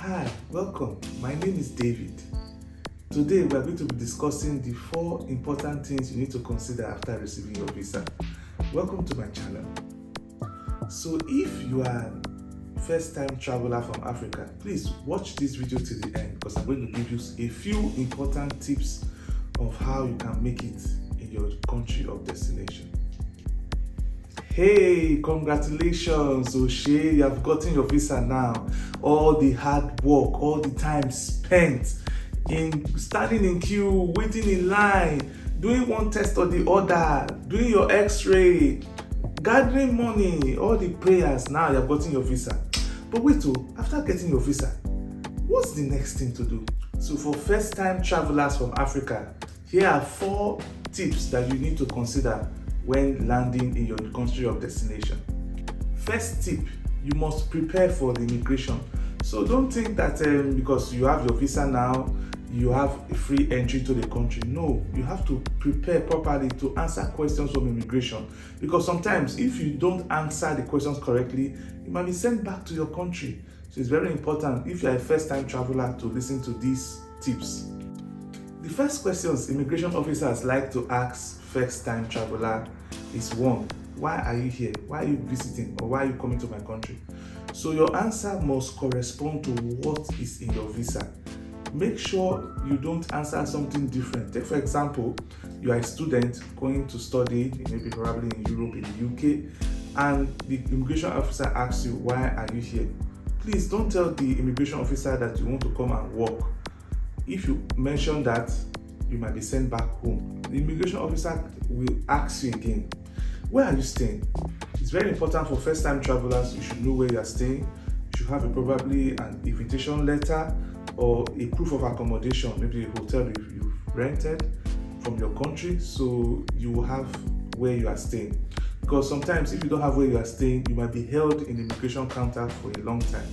Hi, welcome. My name is David. Today we are going to be discussing the 4 important things you need to consider after receiving your visa. Welcome to my channel. So if you are a first-time traveler from Africa, please watch this video to the end because I'm going to give you a few important tips of how you can make it in your country of destination. Hey, congratulations, Oshe, you have gotten your visa now. All the hard work, all the time spent in standing in queue, waiting in line, doing one test or the other, doing your x-ray, gathering money, all the prayers, now you have gotten your visa. But wait, after getting your visa, what's the next thing to do? So for first-time travelers from Africa, here are 4 tips that you need to consider when landing in your country of destination. First tip, you must prepare for the immigration. So don't think that because you have your visa now, you have a free entry to the country. No, you have to prepare properly to answer questions from immigration, because sometimes if you don't answer the questions correctly, you might be sent back to your country. So it's very important, if you're a first-time traveler, to listen to these tips. The first questions immigration officers like to ask first-time traveler is 1. Why are you here? Why are you visiting? Or why are you coming to my country? So your answer must correspond to what is in your visa. Make sure you don't answer something different. Take for example, you are a student going to study, maybe probably in Europe, in the UK, and the immigration officer asks you, why are you here? Please don't tell the immigration officer that you want to come and work. If you mention that, you might be sent back home. The immigration officer will ask you again, where are you staying? It's very important for first-time travelers. You should know where you are staying. You should have probably an invitation letter or a proof of accommodation, maybe a hotel you've rented from your country, so you will have where you are staying. Because sometimes if you don't have where you are staying, you might be held in the immigration counter for a long time.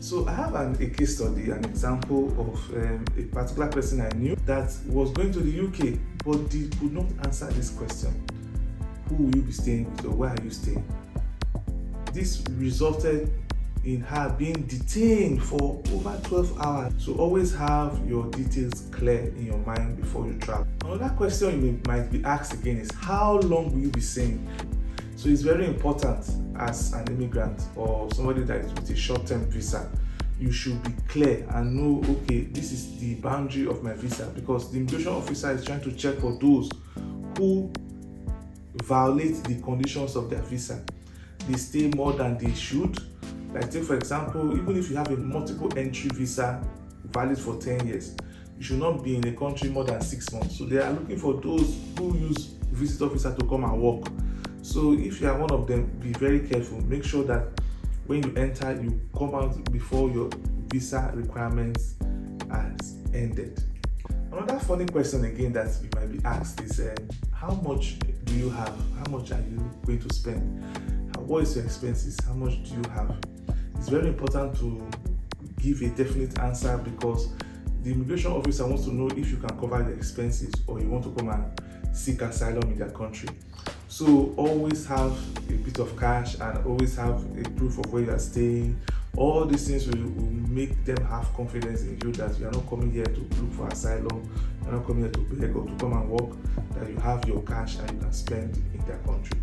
So I have a case study, an example of a particular person I knew that was going to the UK, but could not answer this question. Who will you be staying with, or where are you staying? This resulted in her being detained for over 12 hours. So always have your details clear in your mind before you travel. Another question you might be asked again is, how long will you be staying? So it's very important as an immigrant or somebody that is with a short-term visa, you should be clear and know, okay, this is the boundary of my visa, because the immigration officer is trying to check for those who violate the conditions of their visa. They stay more than they should. Like take for example, even if you have a multiple entry visa valid for 10 years, you should not be in a country more than 6 months. So they are looking for those who use visitor visa to come and work. So if you are one of them, be very careful. Make sure that when you enter, you come out before your visa requirements has ended. Another funny question again that you might be asked is, how much do you have? How much are you going to spend? What is your expenses? How much do you have? It's very important to give a definite answer, because the immigration officer wants to know if you can cover the expenses or you want to come and seek asylum in their country. So always have a bit of cash and always have a proof of where you are staying. All these things will make them have confidence in you that you are not coming here to look for asylum, you are not coming here to beg or to come and work, that you have your cash and you can spend in their country.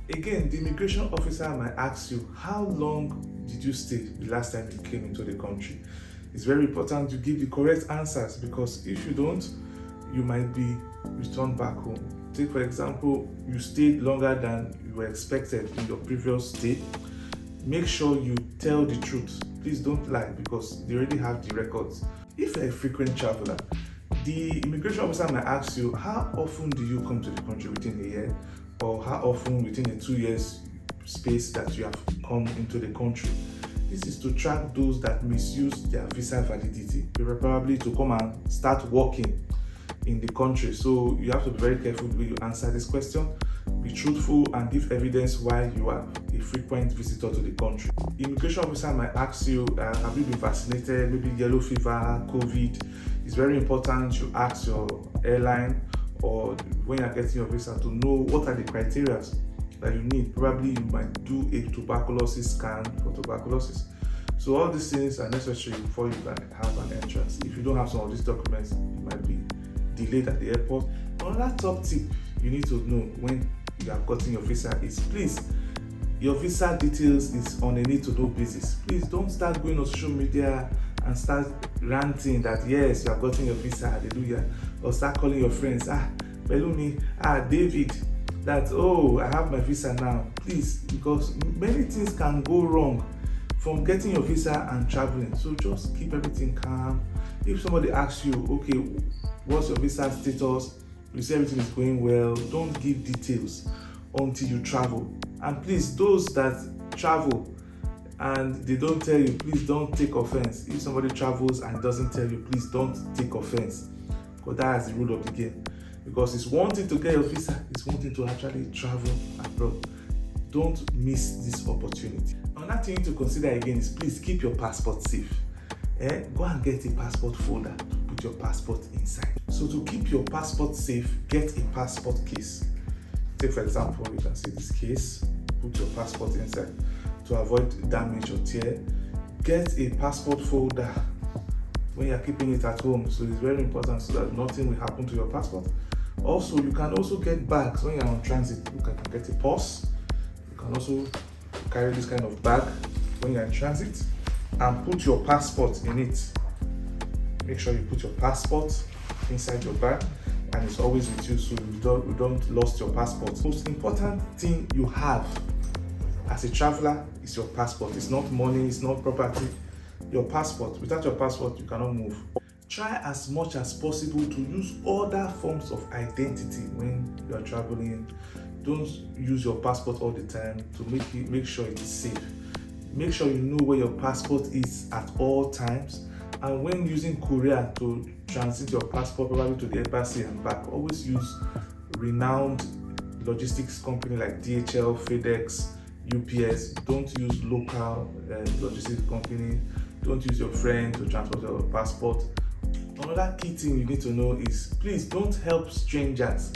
Again, the immigration officer might ask you, how long did you stay the last time you came into the country? It's very important to give the correct answers, because if you don't, you might be returned back home. Take for example, you stayed longer than you were expected in your previous stay. Make sure you tell the truth. Please don't lie, because they already have the records. If you're a frequent traveler, the immigration officer might ask you, how often do you come to the country within a year? Or how often within the 2 years space that you have come into the country? This is to track those that misuse their visa validity, probably to come and start working in the country. So you have to be very careful when you answer this question. Be truthful and give evidence why you are a frequent visitor to the country. The immigration officer might ask you, have you been vaccinated, maybe yellow fever, COVID. It's very important you ask your airline or when you're getting your visa to know what are the criteria that you need. Probably you might do a tuberculosis scan for tuberculosis. So all these things are necessary before you can have an entrance. If you don't have some of these documents, you might be delayed at the airport. Another top tip you need to know when you have gotten your visa is, please, your visa details is on a need to know basis. Please don't start going on social media and start ranting that yes, you have gotten your visa, hallelujah, or start calling your friends, Belumi, David, that I have my visa now. Please, because many things can go wrong from getting your visa and traveling. So just keep everything calm. If somebody asks you, okay, what's your visa status, you say everything is going well, don't give details until you travel. And please, those that travel and they don't tell you, please don't take offense. If somebody travels and doesn't tell you, please don't take offense, because that is the rule of the game. Because it's one thing to get your visa, it's one thing to actually travel abroad. Don't miss this opportunity. Another thing to consider again is, please keep your passport safe. Go and get a passport folder to put your passport inside. So to keep your passport safe, get a passport case. Take for example, you can see this case, put your passport inside. To avoid damage or tear, get a passport folder when you're keeping it at home. So it's very important so that nothing will happen to your passport. Also, you can also get bags when you're on transit. You can get a purse. You can also carry this kind of bag when you're in transit and put your passport in it. Make sure you put your passport inside your bag and it's always with you, so you don't lose your passport. The most important thing you have as a traveler is your passport. It's not money, it's not property. Your passport. Without your passport, you cannot move. Try as much as possible to use other forms of identity when you are traveling. Don't use your passport all the time to make sure it is safe. Make sure you know where your passport is at all times. And when using courier to transit your passport probably to the embassy and back, always use renowned logistics company like DHL, FedEx, UPS. Don't use local logistics company. Don't use your friend to transport your passport. Another key thing you need to know is, please don't help strangers,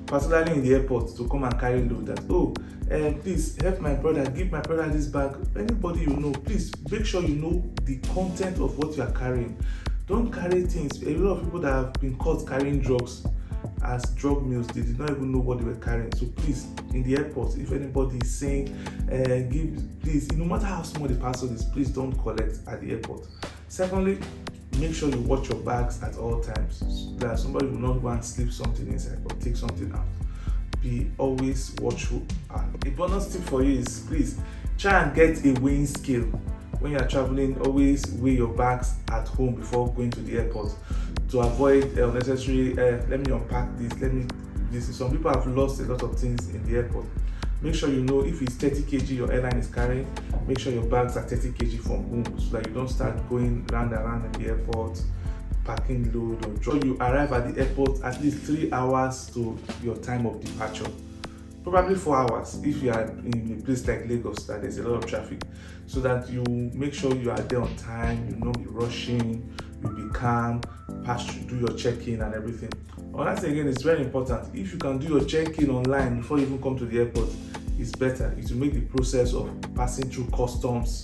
particularly in the airport, to come and carry load that, please help my brother, give my brother this bag. Anybody you know, please make sure you know the content of what you are carrying. Don't carry things. A lot of people that have been caught carrying drugs as drug mules, they did not even know what they were carrying. So please, in the airport, if anybody is saying, please, no matter how small the parcel is, please don't collect at the airport. Secondly, make sure you watch your bags at all times, so that somebody will not go and slip something inside or take something out. Be always watchful. And a bonus tip for you is, please try and get a weighing scale. When you are traveling, always weigh your bags at home before going to the airport to avoid unnecessary, let me unpack this. Some people have lost a lot of things in the airport. Make sure you know if it's 30 kg your airline is carrying, make sure your bags are 30 kg from home, so that you don't start going round and round in the airport, packing load or drop. You arrive at the airport at least 3 hours to your time of departure. Probably 4 hours if you are in a place like Lagos that there's a lot of traffic, so that you make sure you are there on time, you know, be rushing, you'll be calm, pass through, do your check-in and everything. Another thing again is very important. If you can do your check-in online before you even come to the airport, it's better. It will make the process of passing through customs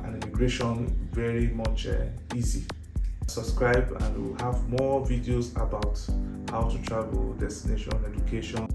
and immigration very much easy. Subscribe and we'll have more videos about how to travel, destination, education,